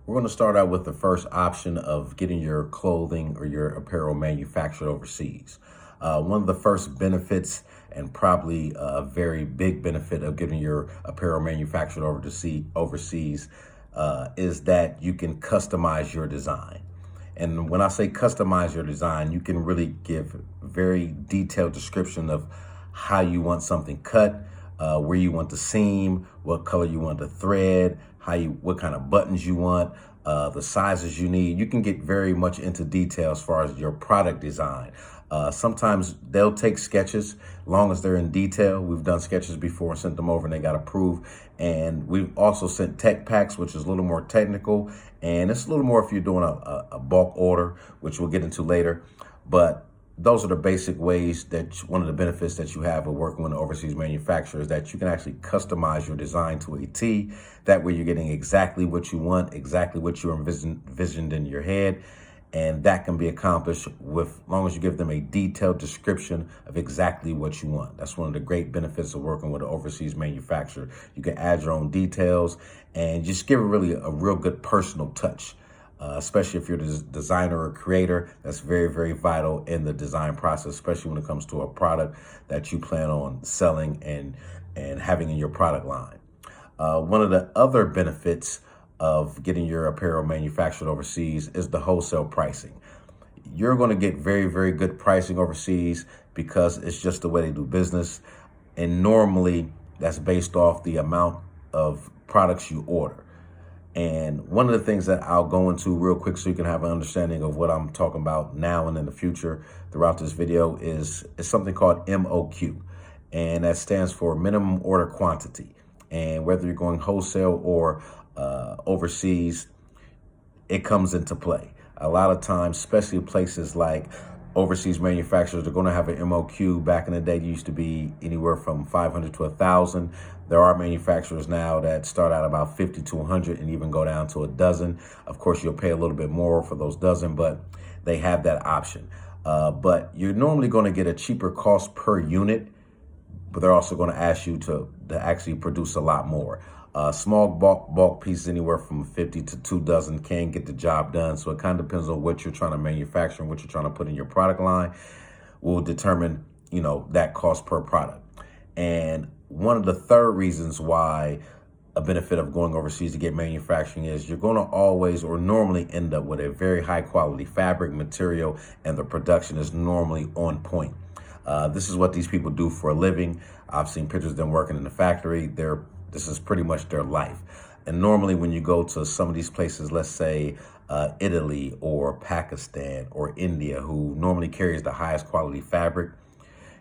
We're going to start out with the first option of getting your clothing or your apparel manufactured overseas. One of the first benefits, and probably a very big benefit of getting your apparel manufactured overseas, is that you can customize your design. And when I say customize your design, you can really give very detailed description of how you want something cut, where you want the seam, what color you want the thread, what kind of buttons you want, the sizes you need. You can get very much into detail as far as your product design. Sometimes they'll take sketches, long as they're in detail. We've done sketches before and sent them over and they got approved. And we've also sent tech packs, which is a little more technical. And it's a little more if you're doing a bulk order, which we'll get into later. But those are the basic ways that one of the benefits that you have of working with an overseas manufacturer is that you can actually customize your design to a T. That way you're getting exactly what you want, exactly what you envisioned in your head. And that can be accomplished with, as long as you give them a detailed description of exactly what you want. That's one of the great benefits of working with an overseas manufacturer. You can add your own details and just give it really a real good personal touch. Especially if you're the designer or creator, that's very, very vital in the design process, especially when it comes to a product that you plan on selling and having in your product line. One of the other benefits of getting your apparel manufactured overseas is the wholesale pricing. You're going to get very, very good pricing overseas because it's just the way they do business. And normally that's based off the amount of products you order. And one of the things that I'll go into real quick so you can have an understanding of what I'm talking about now and in the future throughout this video is something called MOQ. And that stands for minimum order quantity. And whether you're going wholesale or overseas, it comes into play. A lot of times, especially places like overseas manufacturers, are going to have an MOQ. Back in the day, it used to be anywhere from 500 to 1,000. There are manufacturers now that start out about 50 to 100 and even go down to a dozen. Of course, you'll pay a little bit more for those dozen, but they have that option. But you're normally going to get a cheaper cost per unit, but they're also going to ask you to actually produce a lot more. Small bulk pieces anywhere from 50 to 2 dozen can get the job done. So it kind of depends on what you're trying to manufacture and what you're trying to put in your product line will determine, that cost per product. And one of the third reasons why a benefit of going overseas to get manufacturing is you're going to always or normally end up with a very high quality fabric material, and the production is normally on point. This is what these people do for a living. I've seen pictures of them working in the factory. This is pretty much their life. And normally when you go to some of these places, let's say Italy or Pakistan or India, who normally carries the highest quality fabric,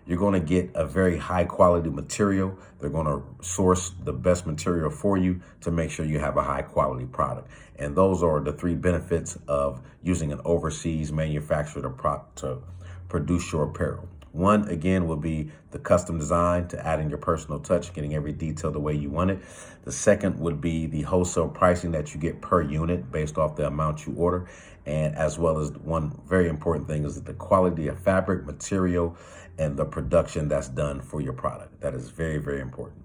you're going to get a very high quality material. They're going to source the best material for you to make sure you have a high quality product. And those are the three benefits of using an overseas manufacturer to produce your apparel. One, again, will be the custom design, to add in your personal touch, getting every detail the way you want it. The second would be the wholesale pricing that you get per unit based off the amount you order. And as well as one very important thing is the quality of fabric, material, and the production that's done for your product. That is very, very important.